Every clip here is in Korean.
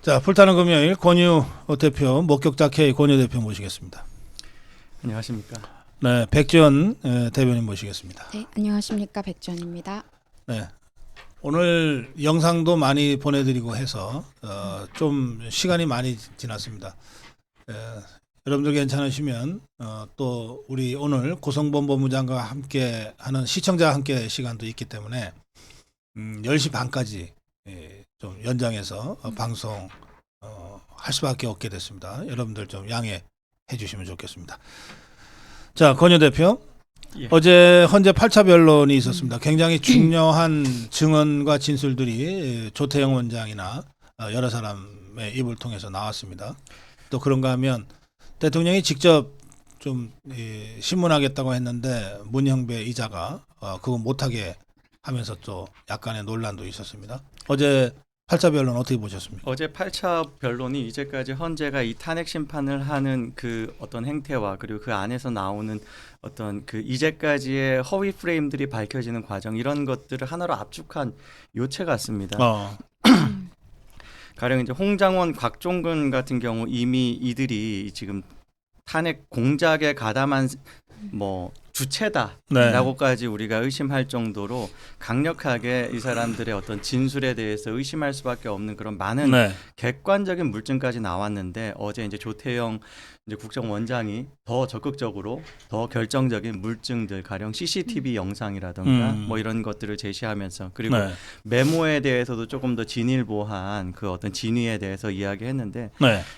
자, 불타는 금요일 권유 대표, 목격자 K 권유 대표 모시겠습니다. 안녕하십니까. 네, 백지원 대변인 모시겠습니다. 네, 안녕하십니까. 백지원입니다. 네, 오늘 영상도 많이 보내드리고 해서 좀 시간이 많이 지났습니다. 여러분들 괜찮으시면 또 우리 오늘 고성범 법무장과 함께하는 시청자와 함께 시간도 있기 때문에 10시 반까지 좀 연장해서 방송 할 수밖에 없게 됐습니다. 여러분들 좀 양해해 주시면 좋겠습니다. 자, 권유 대표. 예. 어제 헌재 8차 변론이 있었습니다. 굉장히 중요한 증언과 진술들이 조태영 원장이나 여러 사람의 입을 통해서 나왔습니다. 또 그런가 하면 대통령이 직접 좀 신문하겠다고 했는데 문형배 이자가 그거 못하게 하면서 또 약간의 논란도 있었습니다. 어제 8차 변론 어떻게 보셨습니까? 어제 8차 변론이 이제까지 헌재가 이 탄핵 심판을 하는 그 어떤 행태와 그리고 그 안에서 나오는 어떤 그 이제까지의 허위 프레임들이 밝혀지는 과정, 이런 것들을 하나로 압축한 요체 같습니다. 가령 이제 홍장원, 곽종근 같은 경우 이미 이들이 지금 탄핵 공작에 가담한 뭐 주체다라고까지 우리가 의심할 정도로 강력하게 이 사람들의 어떤 진술에 대해서 의심할 수밖에 없는 그런 많은 객관적인 물증까지 나왔는데, 어제 이제 조태영 이제 국정원장이 더 적극적으로 더 결정적인 물증들, 가령 CCTV 영상이라든가 뭐 이런 것들을 제시하면서, 그리고 메모에 대해서도 조금 더 진일보한 그 어떤 진위에 대해서 이야기했는데,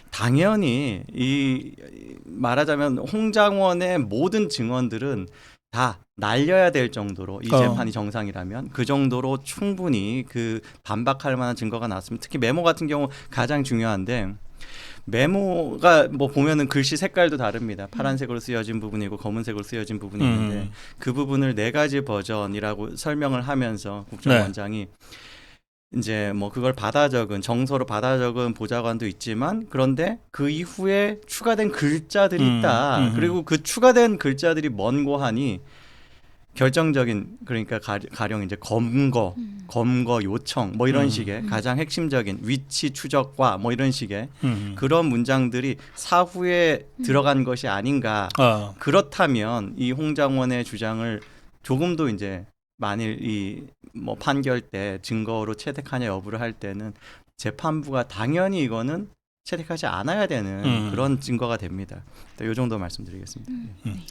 당연히 이 말하자면 홍장원의 모든 증언들은 다 날려야 될 정도로, 이 재판이 정상이라면 그 정도로 충분히 그 반박할 만한 증거가 나왔습니다. 특히 메모 같은 경우 가장 중요한데, 메모가 뭐 보면은 글씨 색깔도 다릅니다. 파란색으로 쓰여진 부분이 있고 검은색으로 쓰여진 부분이 있는데 그 부분을 4가지 버전이라고 설명을 하면서 국정원장이 이제 뭐 그걸 받아 적은, 정서로 받아 적은 보좌관도 있지만, 그런데 그 이후에 추가된 글자들이 있다. 그리고 그 추가된 글자들이 뭔고 하니 결정적인, 그러니까 가령 이제 검거 요청 뭐 이런 식의 가장 핵심적인 위치 추적과 뭐 이런 식의 그런 문장들이 사후에 들어간 것이 아닌가. 그렇다면 이 홍장원의 주장을 조금도 이제 만일 이 뭐 판결 때 증거로 채택하냐 여부를 할 때는 재판부가 당연히 이거는 채택하지 않아야 되는 그런 증거가 됩니다. 이 정도 말씀드리겠습니다.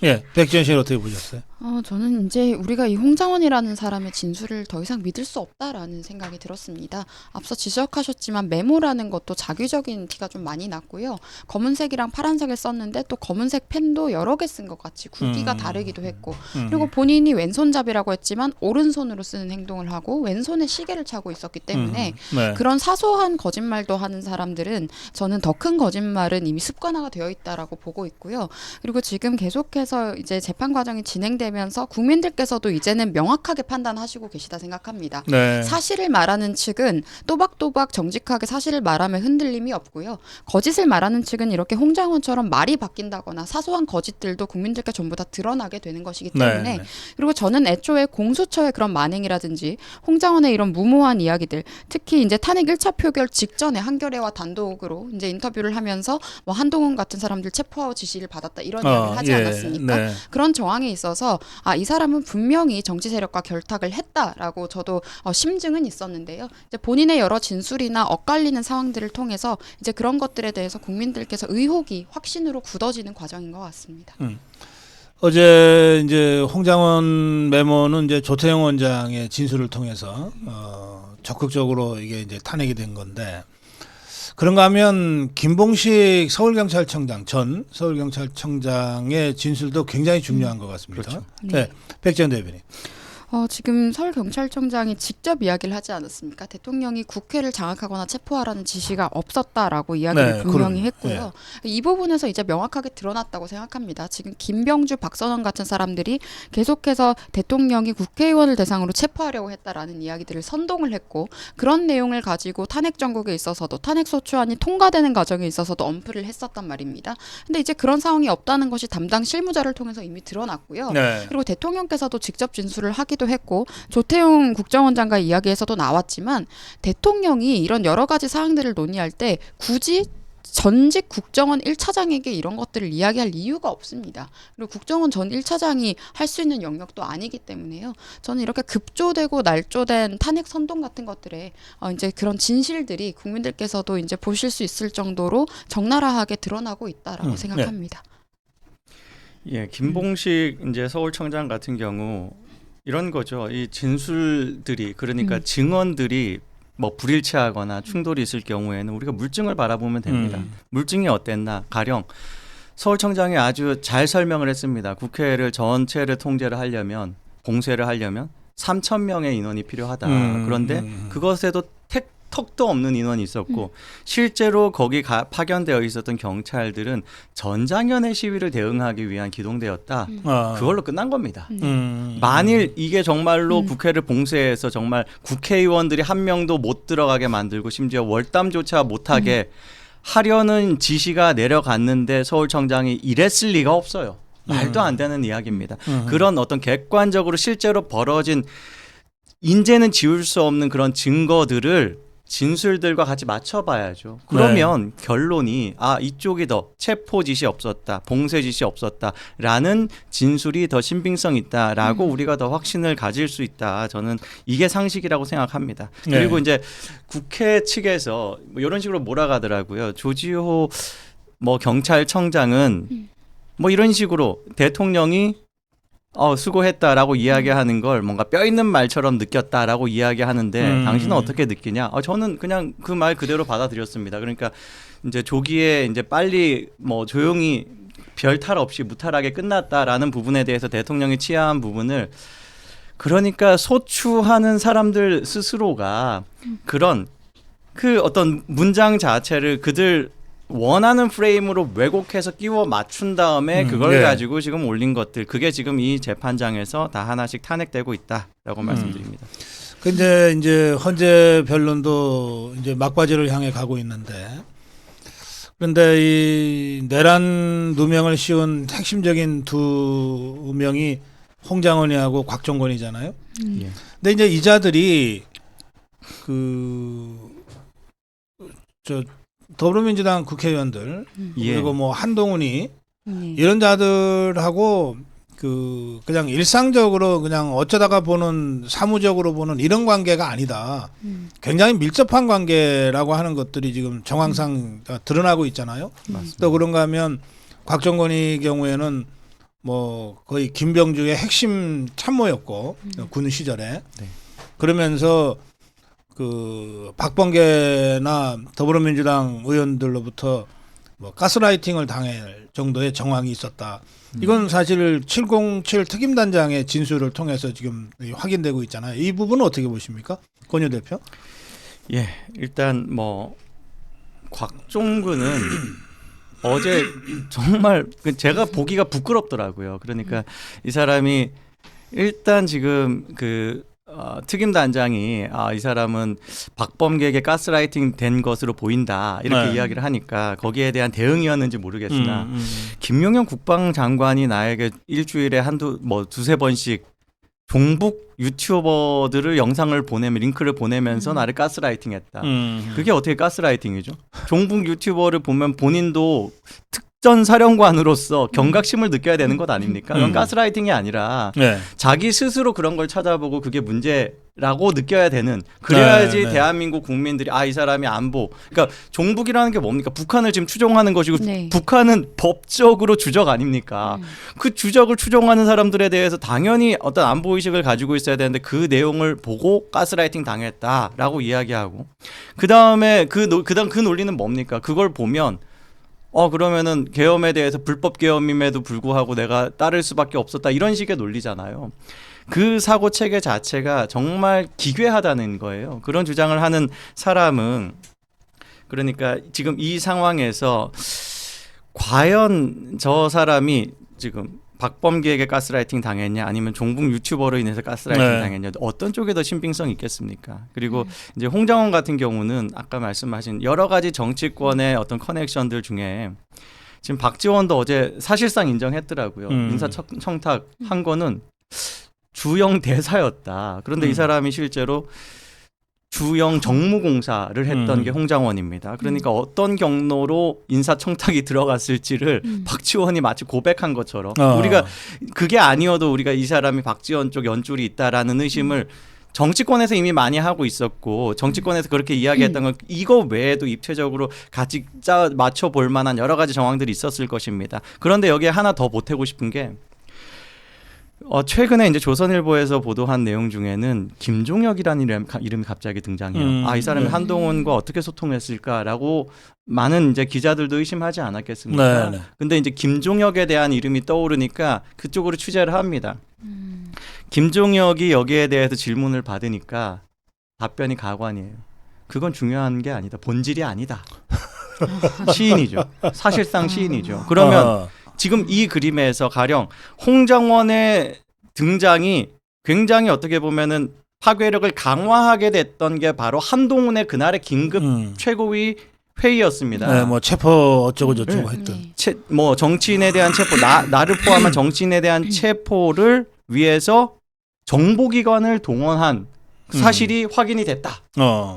예, 백지원 씨는 어떻게 보셨어요? 저는 이제 우리가 이 홍장원이라는 사람의 진술을 더 이상 믿을 수 없다라는 생각이 들었습니다. 앞서 지적하셨지만 메모라는 것도 자규적인 티가 좀 많이 났고요. 검은색이랑 파란색을 썼는데 또 검은색 펜도 여러 개 쓴 것 같이 굵기가 다르기도 했고, 그리고 본인이 왼손잡이라고 했지만 오른손으로 쓰는 행동을 하고 왼손에 시계를 차고 있었기 때문에 그런 사소한 거짓말도 하는 사람들은 저는 더 큰 거짓말은 이미 습관화가 되어 있다라고 보고 있고요. 그리고 지금 계속해서 이제 재판 과정이 진행되면서 국민들께서도 이제는 명확하게 판단하시고 계시다 생각합니다. 사실을 말하는 측은 또박또박 정직하게 사실을 말하면 흔들림이 없고요. 거짓을 말하는 측은 이렇게 홍장원처럼 말이 바뀐다거나 사소한 거짓들도 국민들께 전부 다 드러나게 되는 것이기 때문에 그리고 저는 애초에 공수처의 그런 만행이라든지 홍장원의 이런 무모한 이야기들, 특히 이제 탄핵 1차 표결 직전에 한겨레와 단독으로 이제 인터뷰를 하면서 뭐 한동훈 같은 사람들 체포하고 지시를 받았다 이런 이야기를 하지 않았습니까? 그런 정황에 있어서 이 사람은 분명히 정치 세력과 결탁을 했다라고 저도 심증은 있었는데요. 이제 본인의 여러 진술이나 엇갈리는 상황들을 통해서 이제 그런 것들에 대해서 국민들께서 의혹이 확신으로 굳어지는 과정인 것 같습니다. 어제 이제 홍장원 메모는 이제 조태영 원장의 진술을 통해서 적극적으로 이게 이제 탄핵이 된 건데, 그런가 하면 김봉식 서울경찰청장, 전 서울경찰청장의 진술도 굉장히 중요한 것 같습니다. 그렇죠. 네, 백지원 대변인. 지금 서울경찰청장이 직접 이야기를 하지 않았습니까? 대통령이 국회를 장악하거나 체포하라는 지시가 없었다라고 이야기를 분명히 했고요. 이 부분에서 이제 명확하게 드러났다고 생각합니다. 지금 김병주, 박선원 같은 사람들이 계속해서 대통령이 국회의원을 대상으로 체포하려고 했다라는 이야기들을 선동을 했고, 그런 내용을 가지고 탄핵 정국에 있어서도 탄핵소추안이 통과되는 과정에 있어서도 엄프를 했었단 말입니다. 근데 이제 그런 상황이 없다는 것이 담당 실무자를 통해서 이미 드러났고요. 그리고 대통령께서도 직접 진술을 하기도 하기도 했고 조태용 국정원장과 이야기에서도 나왔지만 대통령이 이런 여러 가지 사항들을 논의할 때 굳이 전직 국정원 1차장에게 이런 것들을 이야기할 이유가 없습니다. 그리고 국정원 전 1차장이 할 수 있는 영역도 아니기 때문에요. 저는 이렇게 급조되고 날조된 탄핵 선동 같은 것들에 이제 그런 진실들이 국민들께서도 이제 보실 수 있을 정도로 적나라하게 드러나고 있다라고 생각합니다. 예, 김봉식 이제 서울청장 같은 경우 이런 거죠. 이 진술들이 그러니까 증언들이 뭐 불일치하거나 충돌이 있을 경우에는 우리가 물증을 바라보면 됩니다. 물증이 어땠나? 가령 서울청장이 아주 잘 설명을 했습니다. 국회를 전체를 통제를 하려면 공세를 하려면 3,000명의 인원이 필요하다. 그런데 그것에도 턱도 없는 인원이 있었고 실제로 거기 파견되어 있었던 경찰들은 전장현의 시위를 대응하기 위한 기동대였다. 그걸로 끝난 겁니다. 만일 이게 정말로 국회를 봉쇄해서 정말 국회의원들이 한 명도 못 들어가게 만들고 심지어 월담조차 못하게 하려는 지시가 내려갔는데 서울청장이 이랬을 리가 없어요. 말도 안 되는 이야기입니다. 그런 어떤 객관적으로 실제로 벌어진 인제는 지울 수 없는 그런 증거들을 진술들과 같이 맞춰봐야죠. 그러면 결론이 이쪽이 더 체포 지시 없었다, 봉쇄 지시 없었다라는 진술이 더 신빙성 있다라고 우리가 더 확신을 가질 수 있다. 저는 이게 상식이라고 생각합니다. 그리고 이제 국회 측에서 뭐 이런 식으로 몰아가더라고요. 조지호 뭐 경찰청장은 뭐 이런 식으로 대통령이 수고했다라고 이야기하는 걸 뭔가 뼈 있는 말처럼 느꼈다라고 이야기하는데 당신은 어떻게 느끼냐? 저는 그냥 그 말 그대로 받아들였습니다. 그러니까 이제 조기에 이제 빨리 뭐 조용히 별 탈 없이 무탈하게 끝났다라는 부분에 대해서 대통령이 취하한 부분을 그러니까 소추하는 사람들 스스로가 그런 그 어떤 문장 자체를 그들 원하는 프레임으로 왜곡해서 끼워 맞춘 다음에 그걸 가지고 지금 올린 것들 그게 지금 이 재판장에서 다 하나씩 탄핵되고 있다라고 말씀드립니다. 근데 이제 헌재 변론도 이제 막바지를 향해 가고 있는데 그런데 이 내란 누명을 씌운 핵심적인 두 명이 홍장원이하고 곽종건이잖아요. 근데 이제 이자들이 더불어민주당 국회의원들 그리고 뭐 한동훈이 이런 자들하고 그냥 일상적으로 그냥 어쩌다가 보는 사무적으로 보는 이런 관계가 아니다. 굉장히 밀접한 관계라고 하는 것들이 지금 정황상 드러나고 있잖아요. 또 그런가 하면 곽종건의 경우에는 뭐 거의 김병주의 핵심 참모였고 군 시절에 그러면서 박범계나 더불어민주당 의원들로부터 뭐 가스라이팅을 당할 정도의 정황이 있었다. 이건 사실 707 특임단장의 진술을 통해서 지금 확인되고 있잖아요. 이 부분은 어떻게 보십니까? 권유 대표? 예, 일단 뭐 곽종근은 어제 정말 제가 보기가 부끄럽더라고요. 그러니까 이 사람이 일단 지금 특임단장이 이 사람은 박범계에게 가스라이팅 된 것으로 보인다 이렇게 이야기를 하니까 거기에 대한 대응이었는지 모르겠으나 김용현 국방장관이 나에게 일주일에 두세 번씩 종북 유튜버들을 영상을 보내면 링크를 보내면서 나를 가스라이팅했다. 그게 어떻게 가스라이팅이죠? 종북 유튜버를 보면 본인도 특전 사령관으로서 경각심을 느껴야 되는 것 아닙니까? 그건 가스라이팅이 아니라 자기 스스로 그런 걸 찾아보고 그게 문제라고 느껴야 되는 그래야지 대한민국 국민들이 이 사람이 안보 그러니까 종북이라는 게 뭡니까? 북한을 지금 추종하는 것이고 북한은 법적으로 주적 아닙니까? 그 주적을 추종하는 사람들에 대해서 당연히 어떤 안보의식을 가지고 있어야 되는데 그 내용을 보고 가스라이팅 당했다라고 이야기하고 그다음에 그 논리는 뭡니까? 그걸 보면 그러면은 계엄에 대해서 불법 계엄임에도 불구하고 내가 따를 수밖에 없었다 이런 식의 논리잖아요. 그 사고 체계 자체가 정말 기괴하다는 거예요. 그런 주장을 하는 사람은 그러니까 지금 이 상황에서 과연 저 사람이 지금 박범계에게 가스라이팅 당했냐 아니면 종북 유튜버로 인해서 가스라이팅 당했냐 어떤 쪽에 더 신빙성이 있겠습니까? 그리고 이제 홍장원 같은 경우는 아까 말씀하신 여러 가지 정치권의 어떤 커넥션들 중에 지금 박지원도 어제 사실상 인정했더라고요. 인사청탁 한 거는 주영 대사였다. 그런데 이 사람이 실제로 주영 정무공사를 했던 게 홍장원입니다. 그러니까 어떤 경로로 인사청탁이 들어갔을지를 박지원이 마치 고백한 것처럼 우리가 그게 아니어도 우리가 이 사람이 박지원 쪽 연줄이 있다라는 의심을 정치권에서 이미 많이 하고 있었고 정치권에서 그렇게 이야기했던 건 이거 외에도 입체적으로 같이 맞춰볼 만한 여러 가지 정황들이 있었을 것입니다. 그런데 여기에 하나 더 보태고 싶은 게 최근에 이제 조선일보에서 보도한 내용 중에는 김종혁이라는 이름이 갑자기 등장해요. 이 사람이 한동훈과 어떻게 소통했을까라고 많은 이제 기자들도 의심하지 않았겠습니까? 근데 이제 김종혁에 대한 이름이 떠오르니까 그쪽으로 취재를 합니다. 김종혁이 여기에 대해서 질문을 받으니까 답변이 가관이에요. 그건 중요한 게 아니다. 본질이 아니다. 시인이죠. 사실상 시인이죠. 그러면 지금 이 그림에서 가령 홍장원의 등장이 굉장히 어떻게 보면은 파괴력을 강화하게 됐던 게 바로 한동훈의 그날의 긴급 최고위 회의였습니다. 네, 뭐 체포 어쩌고 저쩌고 했던. 뭐 정치인에 대한 체포, 나를 포함한 정치인에 대한 체포를 위해서 정보기관을 동원한 사실이 확인이 됐다.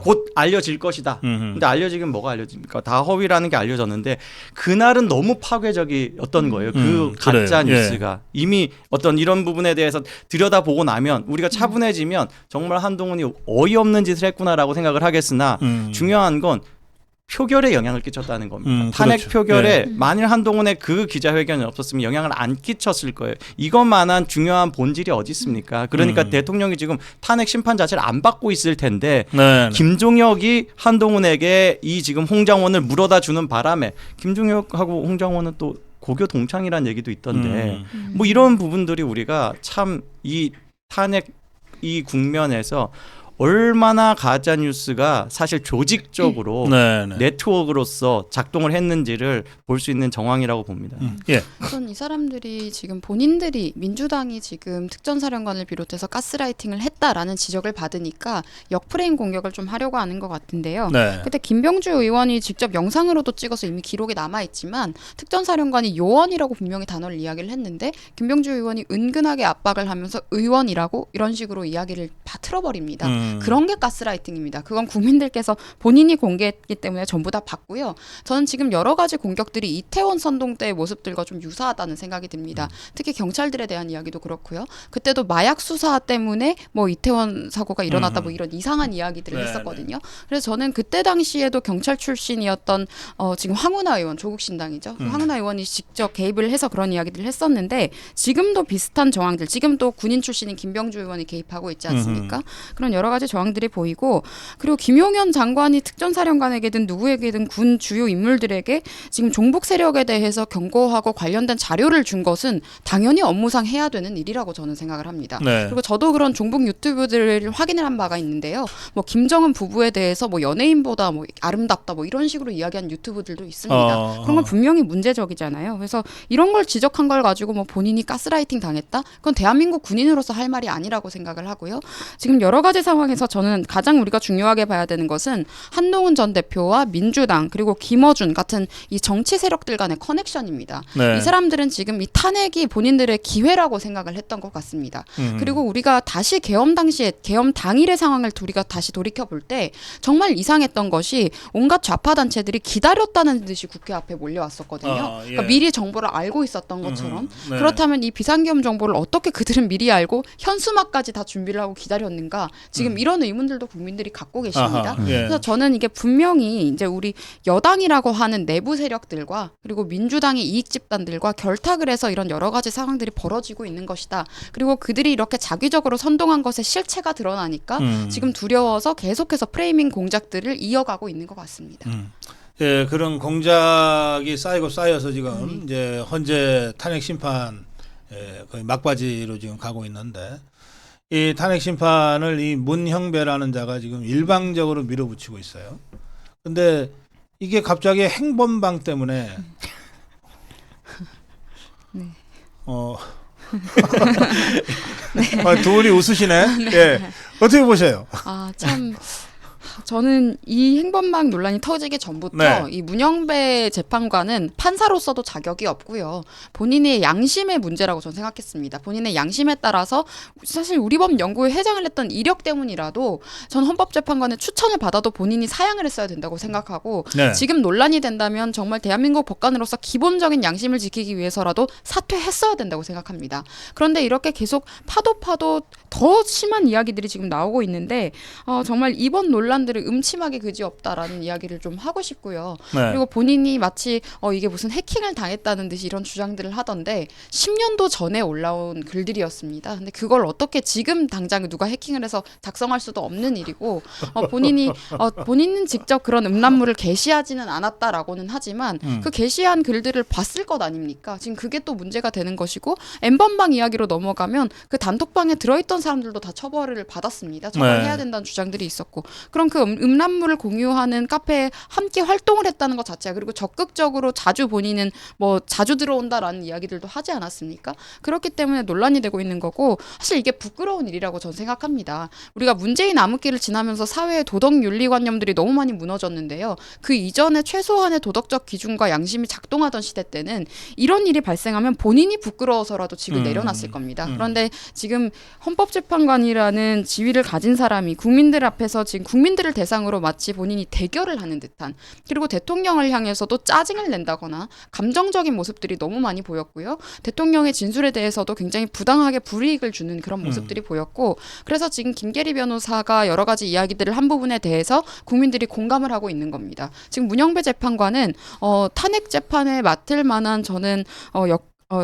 곧 알려질 것이다. 근데 알려지긴 뭐가 알려집니까? 다 허위라는 게 알려졌는데 그날은 너무 파괴적이었던 거예요. 그 가짜 뉴스가 이미 어떤 이런 부분에 대해서 들여다보고 나면 우리가 차분해지면 정말 한동훈이 어이없는 짓을 했구나라고 생각을 하겠으나 중요한 건 표결에 영향을 끼쳤다는 겁니다. 탄핵 그렇죠. 표결에 만일 한동훈의 그 기자회견이 없었으면 영향을 안 끼쳤을 거예요. 이것만한 중요한 본질이 어디 있습니까? 그러니까 대통령이 지금 탄핵 심판 자체를 안 받고 있을 텐데 김종혁이 한동훈에게 이 지금 홍장원을 물어다 주는 바람에 김종혁하고 홍장원은 또 고교 동창이라는 얘기도 있던데 뭐 이런 부분들이 우리가 참 이 탄핵 이 국면에서 얼마나 가짜 뉴스가 사실 조직적으로 네트워크로서 작동을 했는지를 볼 수 있는 정황이라고 봅니다. 우선 이 사람들이 지금 본인들이 민주당이 지금 특전사령관을 비롯해서 가스라이팅을 했다라는 지적을 받으니까 역프레임 공격을 좀 하려고 하는 것 같은데요. 그때 김병주 의원이 직접 영상으로도 찍어서 이미 기록에 남아 있지만 특전사령관이 요원이라고 분명히 단어를 이야기를 했는데 김병주 의원이 은근하게 압박을 하면서 의원이라고 이런 식으로 이야기를 다 틀어버립니다. 그런 게 가스라이팅입니다. 그건 국민들께서 본인이 공개했기 때문에 전부 다 봤고요. 저는 지금 여러 가지 공격들이 이태원 선동 때의 모습들과 좀 유사하다는 생각이 듭니다. 특히 경찰들에 대한 이야기도 그렇고요. 그때도 마약 수사 때문에 뭐 이태원 사고가 일어났다 뭐 이런 이상한 이야기들을 했었거든요. 그래서 저는 그때 당시에도 경찰 출신이었던 지금 황운하 의원, 조국신당이죠. 황운하 의원이 직접 개입을 해서 그런 이야기들을 했었는데 지금도 비슷한 정황들, 지금 또 군인 출신인 김병주 의원이 개입하고 있지 않습니까? 그런 여러 가지 저항들이 보이고 그리고 김용현 장관이 특전사령관에게든 누구에게든 군 주요 인물들에게 지금 종북 세력에 대해서 경고하고 관련된 자료를 준 것은 당연히 업무상 해야 되는 일이라고 저는 생각을 합니다. 그리고 저도 그런 종북 유튜브들을 확인을 한 바가 있는데요. 뭐 김정은 부부에 대해서 뭐 연예인보다 뭐 아름답다 뭐 이런 식으로 이야기한 유튜브들도 있습니다. 그런 건 분명히 문제적이잖아요. 그래서 이런 걸 지적한 걸 가지고 뭐 본인이 가스라이팅 당했다? 그건 대한민국 군인으로서 할 말이 아니라고 생각을 하고요. 지금 여러 가지 상황에서 저는 가장 우리가 중요하게 봐야 되는 것은 한동훈 전 대표와 민주당 그리고 김어준 같은 이 정치 세력들 간의 커넥션입니다. 이 사람들은 지금 이 탄핵이 본인들의 기회라고 생각을 했던 것 같습니다. 그리고 우리가 다시 계엄 당시에 계엄 당일의 상황을 우리가 다시 돌이켜 볼 때 정말 이상했던 것이 온갖 좌파 단체들이 기다렸다는 듯이 국회 앞에 몰려왔었거든요. 그러니까 미리 정보를 알고 있었던 것처럼 그렇다면 이 비상계엄 정보를 어떻게 그들은 미리 알고 현수막까지 다 준비를 하고 기다렸는가 지금 이런 의문들도 국민들이 갖고 계십니다. 그래서 저는 이게 분명히 이제 우리 여당이라고 하는 내부 세력들과 그리고 민주당의 이익 집단들과 결탁을 해서 이런 여러 가지 상황들이 벌어지고 있는 것이다. 그리고 그들이 이렇게 자기적으로 선동한 것의 실체가 드러나니까 지금 두려워서 계속해서 프레이밍 공작들을 이어가고 있는 것 같습니다. 예, 그런 공작이 쌓여서 지금 이제 헌재 탄핵 심판 거의 막바지로 지금 가고 있는데 이 탄핵 심판을 이 문형배라는 자가 지금 일방적으로 밀어붙이고 있어요. 근데 이게 갑자기 행범방 때문에 두 분이 웃으시네. 예. 어떻게 보세요? 참 저는 이 행범방 논란이 터지기 전부터 네. 이 문영배 재판관은 판사로서도 자격이 없고요. 본인의 양심의 문제라고 저는 생각했습니다. 본인의 양심에 따라서 사실 우리법 연구회 회장을 했던 이력 때문이라도 전 헌법재판관의 추천을 받아도 본인이 사양을 했어야 된다고 생각하고 네. 지금 논란이 된다면 정말 대한민국 법관으로서 기본적인 양심을 지키기 위해서라도 사퇴했어야 된다고 생각합니다. 그런데 이렇게 계속 파도 더 심한 이야기들이 지금 나오고 있는데 정말 이번 논란들을 음침하게 그지없다라는 이야기를 좀 하고 싶고요. 네. 그리고 본인이 마치 이게 무슨 해킹을 당했다는 듯이 이런 주장들을 하던데 10년도 전에 올라온 글들이었습니다. 근데 그걸 어떻게 지금 당장 누가 해킹을 해서 작성할 수도 없는 일이고 본인은 직접 그런 음란물을 게시하지는 않았다라고는 하지만 그 게시한 글들을 봤을 것 아닙니까? 지금 그게 또 문제가 되는 것이고 N번방 이야기로 넘어가면 그 단톡방에 들어있던 사람들도 다 처벌을 받았습니다. 처벌해야 된다는 주장들이 있었고 그럼 그 음란물을 공유하는 카페에 함께 활동을 했다는 것 자체가 그리고 적극적으로 자주 본인은 뭐 자주 들어온다라는 이야기들도 하지 않았습니까? 그렇기 때문에 논란이 되고 있는 거고 사실 이게 부끄러운 일이라고 저는 생각합니다. 우리가 문재인 암흑기를 지나면서 사회의 도덕 윤리관념들이 너무 많이 무너졌는데요. 그 이전에 최소한의 도덕적 기준과 양심이 작동하던 시대 때는 이런 일이 발생하면 본인이 부끄러워서라도 직을 내려놨을 겁니다. 그런데 지금 헌법재판관이라는 지위를 가진 사람이 국민들 앞에서 지금 국민들을 대상으로 마치 본인이 대결을 하는 듯한 그리고 대통령을 향해서도 짜증을 낸다거나 감정적인 모습들이 너무 많이 보였고요. 대통령의 진술에 대해서도 굉장히 부당하게 불이익을 주는 그런 모습들이 보였고 그래서 지금 김계리 변호사가 여러 가지 이야기들을 한 부분에 대해서 국민들이 공감을 하고 있는 겁니다. 지금 문영배 재판관은 탄핵 재판에 맡을 만한 저는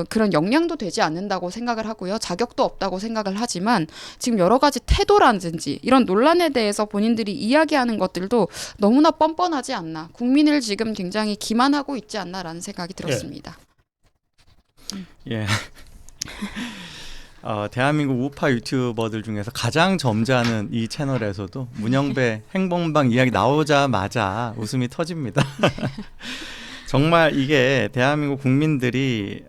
그런 역량도 되지 않는다고 생각을 하고요. 자격도 없다고 생각을 하지만 지금 여러 가지 태도라든지 이런 논란에 대해서 본인들이 이야기하는 것들도 너무나 뻔뻔하지 않나. 국민을 지금 굉장히 기만하고 있지 않나라는 생각이 들었습니다. 예. 대한민국 우파 유튜버들 중에서 가장 점잖은 이 채널에서도 문영배 행범방 이야기 나오자마자 웃음이 터집니다. 정말 이게 대한민국 국민들이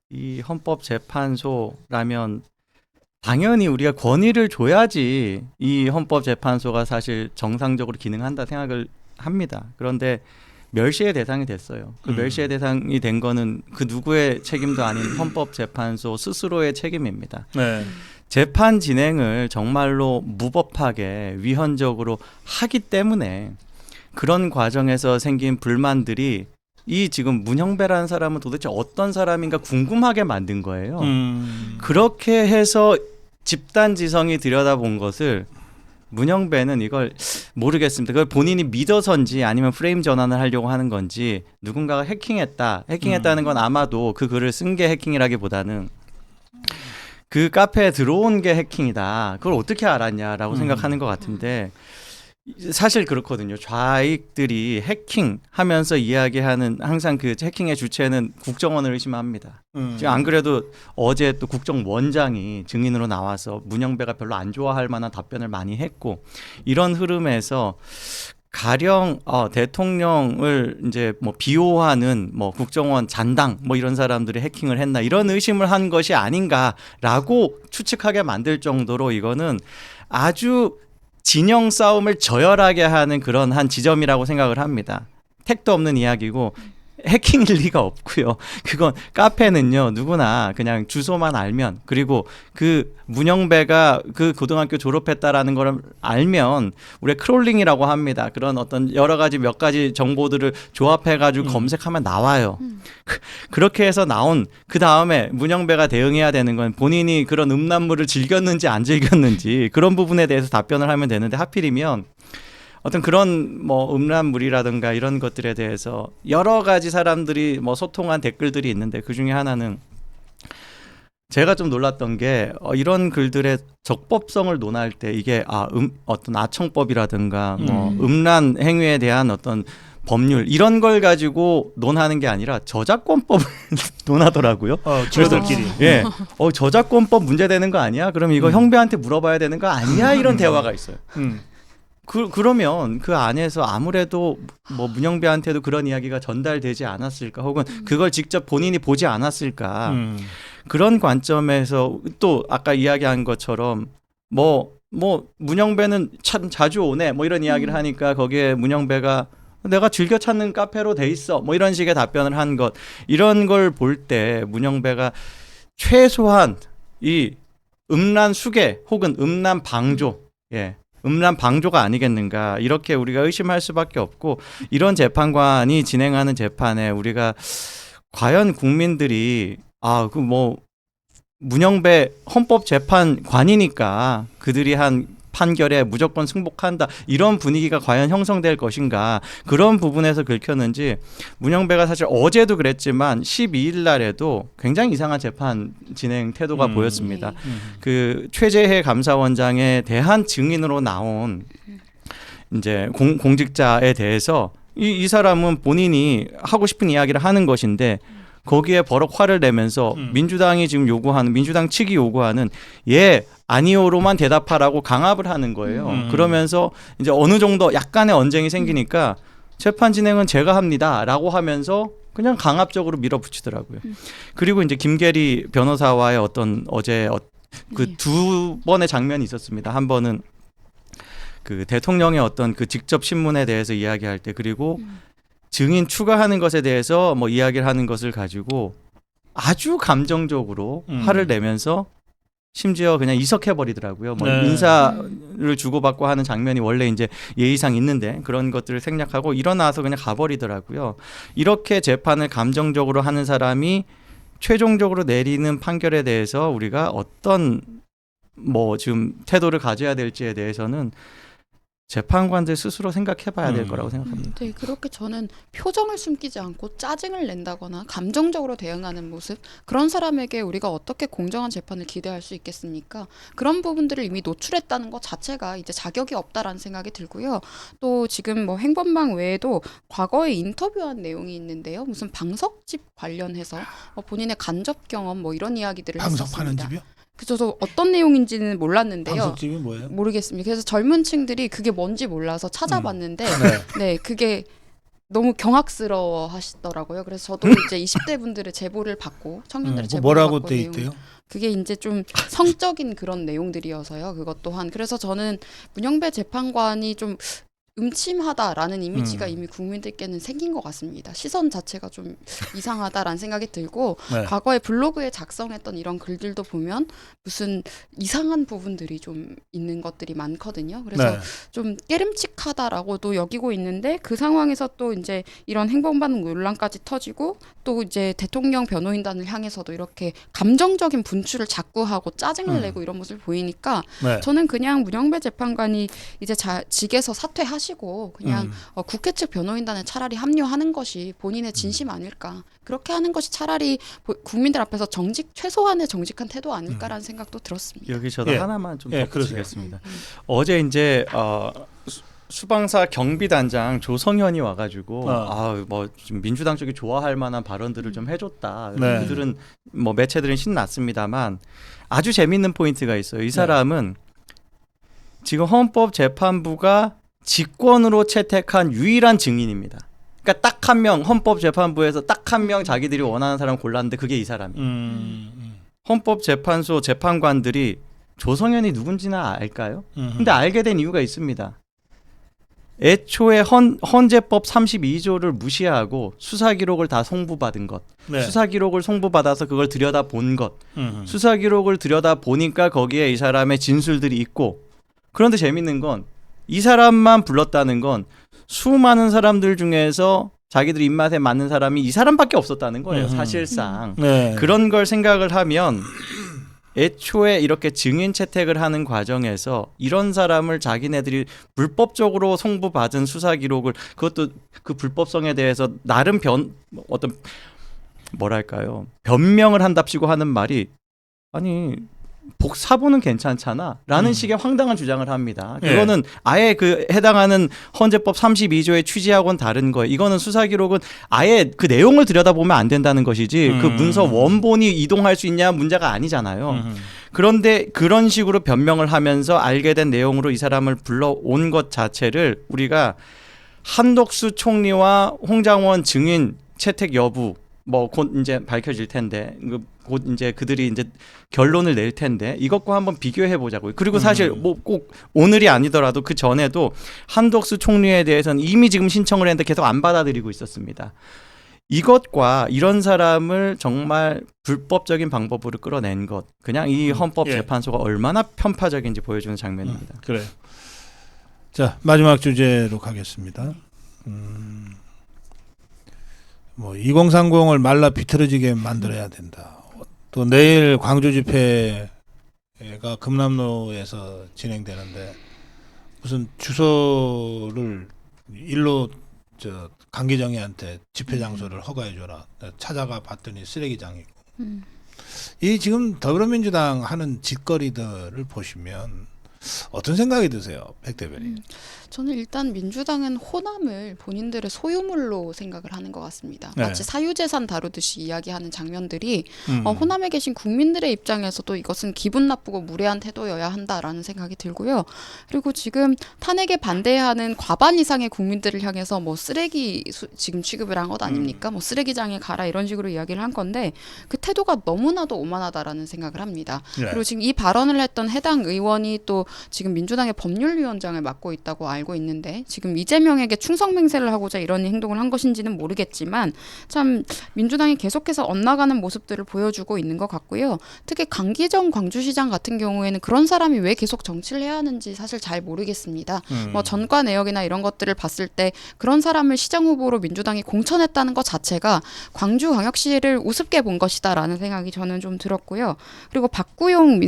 이 헌법재판소라면 당연히 우리가 권위를 줘야지 이 헌법재판소가 사실 정상적으로 기능한다 생각을 합니다. 그런데 멸시의 대상이 됐어요. 그 멸시의 대상이 된 거는 그 누구의 책임도 아닌 헌법재판소 스스로의 책임입니다. 네. 재판 진행을 정말로 무법하게 위헌적으로 하기 때문에 그런 과정에서 생긴 불만들이 이 지금 문영배라는 사람은 도대체 어떤 사람인가 궁금하게 만든 거예요. 그렇게 해서 집단지성이 들여다본 것을 문영배는 이걸 모르겠습니다. 그걸 본인이 믿어서인지 아니면 프레임 전환을 하려고 하는 건지 누군가가 해킹했다는 건 아마도 그 글을 쓴 게 해킹이라기보다는 그 카페에 들어온 게 해킹이다. 그걸 어떻게 알았냐라고 생각하는 것 같은데 사실 그렇거든요. 좌익들이 해킹하면서 이야기하는 항상 그 해킹의 주체는 국정원을 의심합니다. 지금 안 그래도 어제 또 국정원장이 증인으로 나와서 문영배가 별로 안 좋아할 만한 답변을 많이 했고 이런 흐름에서 가령 대통령을 이제 뭐 비호하는 뭐 국정원 잔당 뭐 이런 사람들이 해킹을 했나 이런 의심을 한 것이 아닌가라고 추측하게 만들 정도로 이거는 아주 진영 싸움을 저열하게 하는 그런 한 지점이라고 생각을 합니다. 택도 없는 이야기고 해킹일 리가 없고요. 그건 카페는요 누구나 그냥 주소만 알면 그리고 그 문영배가 그 고등학교 졸업했다라는 걸 알면 우리가 크롤링이라고 합니다. 그런 어떤 여러 가지 몇 가지 정보들을 조합해가지고 검색하면 나와요. 그렇게 해서 나온 그 다음에 문영배가 대응해야 되는 건 본인이 그런 음란물을 즐겼는지 안 즐겼는지 그런 부분에 대해서 답변을 하면 되는데 하필이면 어떤 그런 뭐 음란물이라든가 이런 것들에 대해서 여러 가지 사람들이 뭐 소통한 댓글들이 있는데 그 중에 하나는 제가 좀 놀랐던 게 이런 글들의 적법성을 논할 때 이게 어떤 아청법이라든가 뭐 음란 행위에 대한 어떤 법률 이런 걸 가지고 논하는 게 아니라 저작권법을 논하더라고요. 저희들끼리. 예, 저작권법 문제되는 거 아니야? 그럼 이거 형배한테 물어봐야 되는 거 아니야? 이런 대화가 있어요. 그러면 그 안에서 아무래도 뭐 문영배한테도 그런 이야기가 전달되지 않았을까 혹은 그걸 직접 본인이 보지 않았을까 그런 관점에서 또 아까 이야기한 것처럼 뭐 뭐 문영배는 참 자주 오네 뭐 이런 이야기를 하니까 거기에 문영배가 내가 즐겨 찾는 카페로 돼 있어 뭐 이런 식의 답변을 한 것, 이런 걸 볼 때 문영배가 최소한 이 음란 수괴 혹은 음란 방조, 음란 방조가 아니겠는가, 이렇게 우리가 의심할 수밖에 없고, 이런 재판관이 진행하는 재판에 우리가 과연 국민들이 그 뭐 문영배 헌법재판관이니까 그들이 한 판결에 무조건 승복한다, 이런 분위기가 과연 형성될 것인가, 그런 부분에서 긁혔는지, 문영배가 사실 어제도 그랬지만 12일 날에도 굉장히 이상한 재판 진행 태도가 보였습니다. 그 최재해 감사원장에 대한 증인으로 나온 이제 공직자에 대해서 이 사람은 본인이 하고 싶은 이야기를 하는 것인데 거기에 버럭 화를 내면서 민주당이 지금 요구하는, 민주당 측이 요구하는 아니오로만 대답하라고 강압을 하는 거예요. 그러면서 이제 어느 정도 약간의 언쟁이 생기니까 재판 진행은 제가 합니다라고 하면서 그냥 강압적으로 밀어붙이더라고요. 그리고 이제 김계리 변호사와의 어제 그 두 번의 장면이 있었습니다. 한 번은 그 대통령의 어떤 그 직접 신문에 대해서 이야기할 때, 그리고 증인 추가하는 것에 대해서 뭐 이야기를 하는 것을 가지고 아주 감정적으로 화를 내면서 심지어 그냥 이석해 버리더라고요. 뭐 인사를 주고받고 하는 장면이 원래 이제 예의상 있는데 그런 것들을 생략하고 일어나서 그냥 가버리더라고요. 이렇게 재판을 감정적으로 하는 사람이 최종적으로 내리는 판결에 대해서 우리가 어떤 뭐 지금 태도를 가져야 될지에 대해서는 재판관들 스스로 생각해봐야 될 거라고 생각합니다. 네, 그렇게 저는 표정을 숨기지 않고 짜증을 낸다거나 감정적으로 대응하는 모습, 그런 사람에게 우리가 어떻게 공정한 재판을 기대할 수 있겠습니까? 그런 부분들을 이미 노출했다는 것 자체가 이제 자격이 없다라는 생각이 들고요. 또 지금 뭐 행범방 외에도 과거에 인터뷰한 내용이 있는데요. 무슨 방석집 관련해서 본인의 간접 경험 뭐 이런 이야기들을 방석 했었습니다. 파는 집이요? 그래서 어떤 내용인지는 몰랐는데요. 방석집이 뭐예요? 모르겠습니다. 그래서 젊은 층들이 그게 뭔지 몰라서 찾아봤는데 네, 그게 너무 경악스러워 하시더라고요. 그래서 저도 이제 20대 분들의 제보를 받고, 청년들의 제보를 뭐라고 받고 돼 있대요? 그게 이제 좀 성적인 그런 내용들이어서요. 그것 또한. 그래서 저는 문영배 재판관이 좀 음침하다라는 이미지가 이미 국민들께는 생긴 것 같습니다. 시선 자체가 좀 이상하다라는 생각이 들고, 과거에 블로그에 작성했던 이런 글들도 보면 무슨 이상한 부분들이 좀 있는 것들이 많거든요. 그래서 좀 깨름칙하다라고도 여기고 있는데, 그 상황에서 또 이제 이런 행범반 논란까지 터지고, 또 이제 대통령 변호인단을 향해서도 이렇게 감정적인 분출을 자꾸 하고 짜증을 내고 이런 모습을 보이니까 저는 그냥 문영배 재판관이 이제 직에서 사퇴하시고 그냥 국회 측 변호인단에 차라리 합류하는 것이 본인의 진심 아닐까, 그렇게 하는 것이 차라리 국민들 앞에서 최소한의 정직한 태도 아닐까라는 생각도 들었습니다. 여기 저도 하나만 좀 덧붙이겠습니다. 어제 이제 수방사 경비단장 조성현이 와가지고 뭐 좀 민주당 쪽이 좋아할 만한 발언들을 좀 해줬다. 그들은 뭐 매체들은 신났습니다만 아주 재밌는 포인트가 있어요. 이 사람은 지금 헌법재판부가 직권으로 채택한 유일한 증인입니다. 그러니까 딱 한 명, 헌법재판부에서 딱 한 명 자기들이 원하는 사람 골랐는데 그게 이 사람이에요. 헌법재판소 재판관들이 조성현이 누군지는 알까요? 근데 알게 된 이유가 있습니다. 애초에 헌재법 32조를 무시하고 수사기록을 다 송부받은 것, 수사기록을 송부받아서 그걸 들여다본 것, 수사기록을 들여다보니까 거기에 이 사람의 진술들이 있고, 그런데 재밌는 건 이 사람만 불렀다는 건 수많은 사람들 중에서 자기들 입맛에 맞는 사람이 이 사람밖에 없었다는 거예요. 사실상. 그런 걸 생각을 하면 애초에 이렇게 증인 채택을 하는 과정에서 이런 사람을 자기네들이 불법적으로 송부받은 수사 기록을, 그것도 그 불법성에 대해서 나름 어떤 뭐랄까요, 변명을 한답시고 하는 말이, 아니 사보는 괜찮잖아 라는 식의 황당한 주장을 합니다. 그거는 아예 그 해당하는 헌재법 32조의 취지하고는 다른 거예요. 이거는 수사 기록은 아예 그 내용을 들여다보면 안 된다는 것이지 그 문서 원본이 이동할 수 있냐 문제가 아니잖아요. 그런데 그런 식으로 변명을 하면서 알게 된 내용으로 이 사람을 불러온 것 자체를 우리가 한덕수 총리와 홍장원 증인 채택 여부 뭐 곧 이제 밝혀질 텐데 곧 이제 그들이 이제 결론을 낼 텐데 이것과 한번 비교해 보자고요. 그리고 사실 뭐 꼭 오늘이 아니더라도 그 전에도 한덕수 총리에 대해서는 이미 지금 신청을 했는데 계속 안 받아들이고 있었습니다. 이것과 이런 사람을 정말 불법적인 방법으로 끌어낸 것, 그냥 이 헌법재판소가 얼마나 편파적인지 보여주는 장면입니다. 그래요. 자, 마지막 주제로 가겠습니다. 뭐 2030을 말라 비틀어지게 만들어야 된다. 또 내일 광주 집회가 금남로에서 진행되는데 무슨 주소를 일로 강기정이한테 집회 장소를 허가해 줘라. 찾아가 봤더니 쓰레기장이고. 이 지금 더불어민주당 하는 짓거리들을 보시면 어떤 생각이 드세요, 백 대변인? 저는 일단 민주당은 호남을 본인들의 소유물로 생각을 하는 것 같습니다. 네. 마치 사유재산 다루듯이 이야기하는 장면들이 호남에 계신 국민들의 입장에서도 이것은 기분 나쁘고 무례한 태도여야 한다라는 생각이 들고요. 그리고 지금 탄핵에 반대하는 과반 이상의 국민들을 향해서 뭐 쓰레기 지금 취급을 한 것 아닙니까? 뭐 쓰레기장에 가라 이런 식으로 이야기를 한 건데 그 태도가 너무나도 오만하다라는 생각을 합니다. 네. 그리고 지금 이 발언을 했던 해당 의원이 또 지금 민주당의 법률위원장을 맡고 있다고 알고 있는데 지금 이재명에게 충성맹세를 하고자 이런 행동을 한 것인지는 모르겠지만 참 민주당이 계속해서 엇나가는 모습들을 보여주고 있는 것 같고요. 특히 강기정 광주시장 같은 경우에는 그런 사람이 왜 계속 정치를 해야 하는지 사실 잘 모르겠습니다. 뭐 전과 내역이나 이런 것들을 봤을 때 그런 사람을 시장 후보로 민주당이 공천했다는 것 자체가 광주광역시를 우습게 본 것이다라는 생각이 저는 좀 들었고요. 그리고 박구용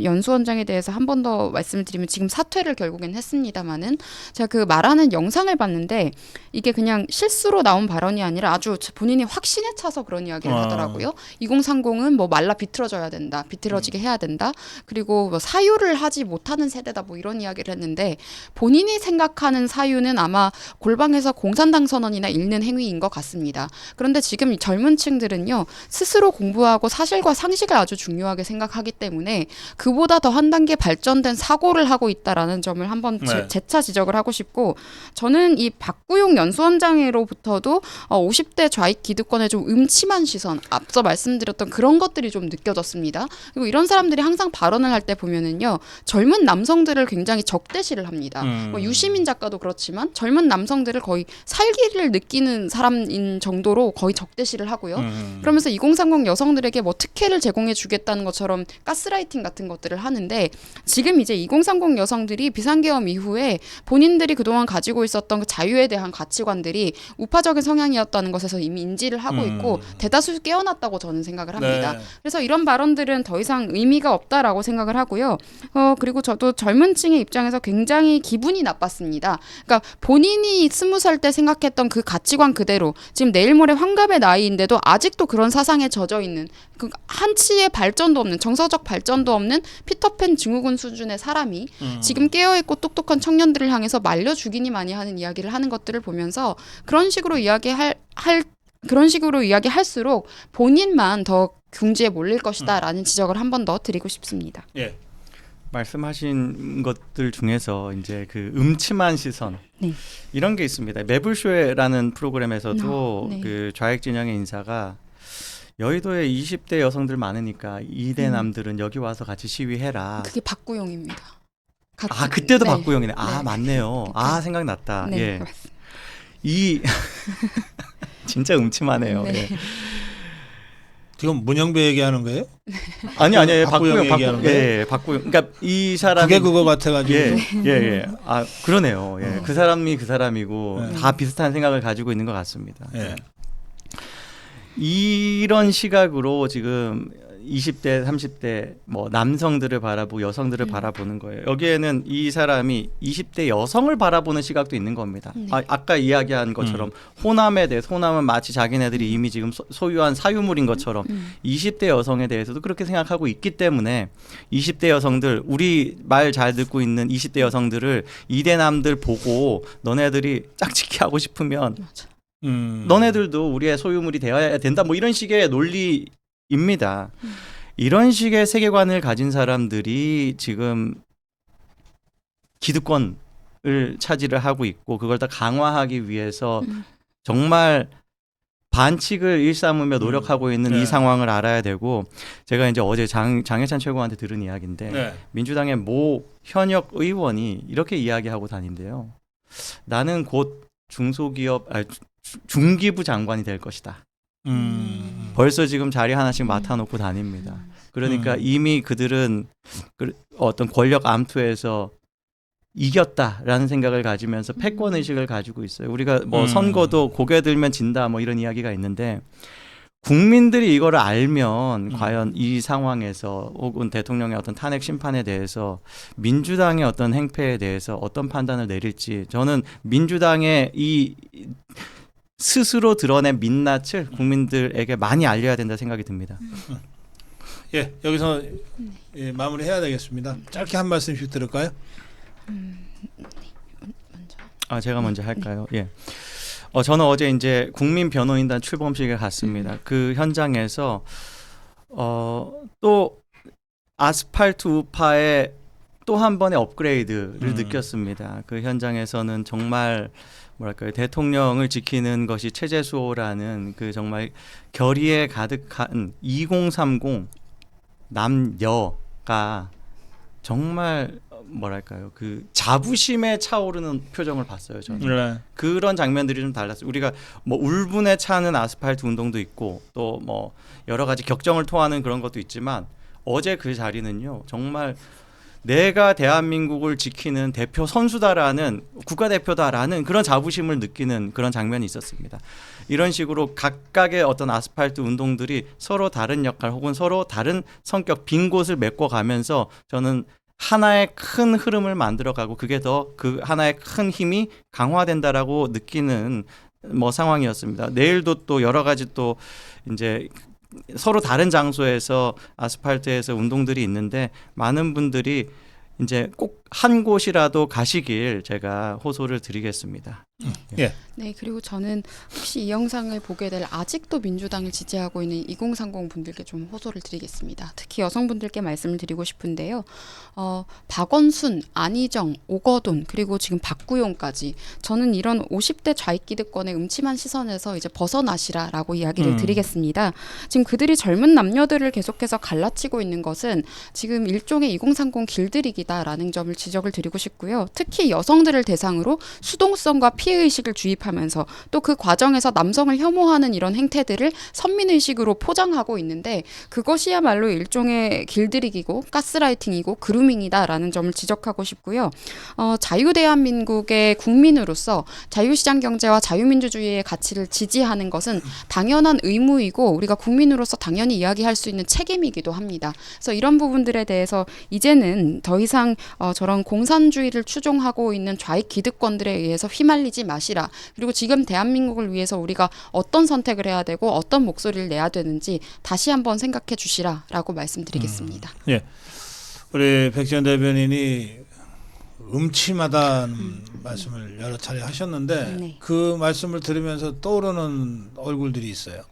연수원장에 대해서 한 번 더 말씀을 드리면 지금 사퇴를 결국엔 했습니다마는 제가 그 말하는 영상을 봤는데 이게 그냥 실수로 나온 발언이 아니라 아주 본인이 확신에 차서 그런 이야기를 하더라고요. 2030은 뭐 말라 비틀어져야 된다. 비틀어지게 해야 된다. 그리고 뭐 사유를 하지 못하는 세대다. 뭐 이런 이야기를 했는데 본인이 생각하는 사유는 아마 골방에서 공산당 선언이나 읽는 행위인 것 같습니다. 그런데 지금 이 젊은 층들은요. 스스로 공부하고 사실과 상식을 아주 중요하게 생각하기 때문에 그보다 더 한 단계 발전된 사고를 하고 있다라는 점을 한번 재차 지적을 하고 싶고 저는 이 박구용 연수원장으로부터도 50대 좌익 기득권의 좀 음침한 시선 앞서 말씀드렸던 그런 것들이 좀 느껴졌습니다. 그리고 이런 사람들이 항상 발언을 할 때 보면은요 젊은 남성들을 굉장히 적대시를 합니다. 뭐 유시민 작가도 그렇지만 젊은 남성들을 거의 살기를 느끼는 사람인 정도로 거의 적대시를 하고요. 그러면서 2030 여성들에게 뭐 특혜를 제공해 주겠다는 것처럼 가스라이팅 같은 것들을 하는데 지금 이제 2030 여성들이 비상계엄 이후에 본인들이 그동안 가지고 있었던 그 자유에 대한 가치관들이 우파적인 성향이었다는 것에서 이미 인지를 하고 있고 대다수 깨어났다고 저는 생각을 합니다. 네. 그래서 이런 발언들은 더 이상 의미가 없다라고 생각을 하고요. 그리고 저도 젊은 층의 입장에서 굉장히 기분이 나빴습니다. 그러니까 본인이 20살 때 생각했던 그 가치관 그대로 지금 내일 모레 환갑의 나이인데도 아직도 그런 사상에 젖어 있는 그 한치의 발전도 없는 정서적 발전도 없는 피터팬 증후군 수준의 사람이 지금 깨어있고 똑똑한 청년들을 향해서 말려 죽이니 많이 하는 이야기를 하는 것들을 보면서 그런 식으로 이야기할수록 본인만 더 궁지에 몰릴 것이다라는 지적을 한 번 더 드리고 싶습니다. 예. 말씀하신 것들 중에서 이제 그 음침한 시선 네. 이런 게 있습니다. 매불쇼라는 프로그램에서도 네. 그 좌익 진영의 인사가 여의도에 20대 여성들 많으니까 2대 남들은 여기 와서 같이 시위해라. 그게 박구용입니다. 아 그때도 네. 박구용이네. 아 네. 맞네요. 아 생각났다. 네, 예. 맞습니다. 이 진짜 음침하네요. 네. 예. 지금 문영배 얘기하는 거예요? 아니요. 박구영 얘기하는 거예요? 예, 박구영. 그러니까 이 사람이 그게 그거 같아가지고. 예. 아 그러네요. 예. 그 사람이 그 사람이고 네. 다 비슷한 생각을 가지고 있는 것 같습니다. 예. 이런 시각으로 지금 20대, 30대 뭐 남성들을 바라보고 여성들을 바라보는 거예요. 여기에는 이 사람이 20대 여성을 바라보는 시각도 있는 겁니다. 네. 아까 이야기한 것처럼 호남에 대해서 호남은 마치 자기네들이 이미 지금 소유한 사유물인 것처럼 20대 여성에 대해서도 그렇게 생각하고 있기 때문에 20대 여성들 우리 말 잘 듣고 있는 20대 여성들을 이대남들 보고 너네들이 짝짓기 하고 싶으면 맞아. 너네들도 우리의 소유물이 되어야 된다. 뭐 이런 식의 논리입니다. 이런 식의 세계관을 가진 사람들이 지금 기득권을 차지를 하고 있고 그걸 더 강화하기 위해서 정말 반칙을 일삼으며 노력하고 있는 네. 이 상황을 알아야 되고 제가 이제 어제 장해찬 최고한테 들은 이야기인데 네. 민주당의 모 현역 의원이 이렇게 이야기하고 다닌대요. 나는 곧 중기부 장관이 될 것이다. 벌써 지금 자리 하나씩 맡아놓고 다닙니다. 그러니까 이미 그들은 어떤 권력 암투에서 이겼다라는 생각을 가지면서 패권 의식을 가지고 있어요. 우리가 뭐 선거도 고개 들면 진다 뭐 이런 이야기가 있는데 국민들이 이거를 알면 과연 이 상황에서 혹은 대통령의 어떤 탄핵 심판에 대해서 민주당의 어떤 행패에 대해서 어떤 판단을 내릴지 저는 민주당의 이 스스로 드러낸 민낯을 국민들에게 많이 알려야 된다 생각이 듭니다. 예, 여기서 예, 마무리해야 되겠습니다. 짧게 한 말씀씩 들을까요? 제가 먼저 할까요? 예. 저는 어제 이제 국민변호인단 출범식에 갔습니다. 그 현장에서 또 아스팔트 우파의 또 한 번의 업그레이드를 느꼈습니다. 그 현장에서는 정말 뭐랄까요, 대통령을 지키는 것이 체제수호라는 그 정말 결의에 가득한 2030 남녀가 정말 뭐랄까요, 그 자부심에 차오르는 표정을 봤어요. 저는 네. 그런 장면들이 좀 달랐어요. 우리가 뭐 울분에 차는 아스팔트 운동도 있고 또 뭐 여러 가지 격정을 토하는 그런 것도 있지만 어제 그 자리는요 정말 내가 대한민국을 지키는 대표 선수다라는 국가대표다라는 그런 자부심을 느끼는 그런 장면이 있었습니다. 이런 식으로 각각의 어떤 아스팔트 운동들이 서로 다른 역할 혹은 서로 다른 성격 빈 곳을 메꿔가면서 저는 하나의 큰 흐름을 만들어가고 그게 더 그 하나의 큰 힘이 강화된다라고 느끼는 뭐 상황이었습니다. 내일도 또 여러 가지 또 이제 서로 다른 장소에서 아스팔트에서 운동들이 있는데 많은 분들이 이제 꼭 한 곳이라도 가시길 제가 호소를 드리겠습니다. 예. 네, 그리고 저는 혹시 이 영상을 보게 될 아직도 민주당을 지지하고 있는 2030 분들께 좀 호소를 드리겠습니다. 특히 여성분들께 말씀을 드리고 싶은데요. 박원순, 안희정, 오거돈 그리고 지금 박구용까지 저는 이런 50대 좌익기득권의 음침한 시선에서 이제 벗어나시라라고 이야기를 드리겠습니다. 지금 그들이 젊은 남녀들을 계속해서 갈라치고 있는 것은 지금 일종의 2030 길들이기다라는 점을 지적을 드리고 싶고요. 특히 여성들을 대상으로 수동성과 피해의식을 주입하면서 또 그 과정에서 남성을 혐오하는 이런 행태들을 선민의식으로 포장하고 있는데 그것이야말로 일종의 길들이기고 가스라이팅이고 그루밍이다라는 점을 지적하고 싶고요. 자유대한민국의 국민으로서 자유시장 경제와 자유민주주의의 가치를 지지하는 것은 당연한 의무이고 우리가 국민으로서 당연히 이야기할 수 있는 책임이기도 합니다. 그래서 이런 부분들에 대해서 이제는 더 이상 저런 공산주의를 추종하고 있는 좌익 기득권들에 의해서 휘말리지 마시라. 그리고 지금 대한민국을 위해서 우리가 어떤 선택을 해야 되고 어떤 목소리를 내야 되는지 다시 한번 생각해 주시라라고 말씀드리겠습니다. 예. 우리 백지원 대변인이 음침하다는 말씀을 여러 차례 하셨는데 네. 그 말씀을 들으면서 떠오르는 얼굴들이 있어요.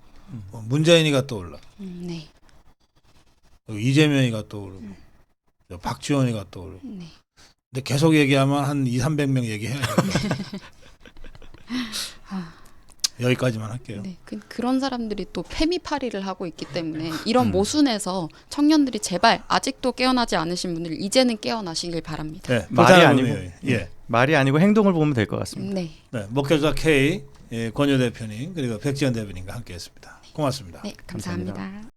문재인이가 떠올라. 네. 이재명이가 떠오르고 박지원이가 떠오르고. 네. 근데 계속 얘기하면 한 200~300명 얘기해야 돼요. 여기까지만 할게요. 네, 그런 사람들이 또 페미파리를 하고 있기 때문에 이런 모순에서 청년들이 제발 아직도 깨어나지 않으신 분들 이제는 깨어나시길 바랍니다. 네, 말이 아니고 말이 아니고 행동을 보면 될 것 같습니다. 네. 네, 목회자 K 권유 대표님 그리고 백지원 대변인과 함께했습니다. 고맙습니다. 네, 감사합니다.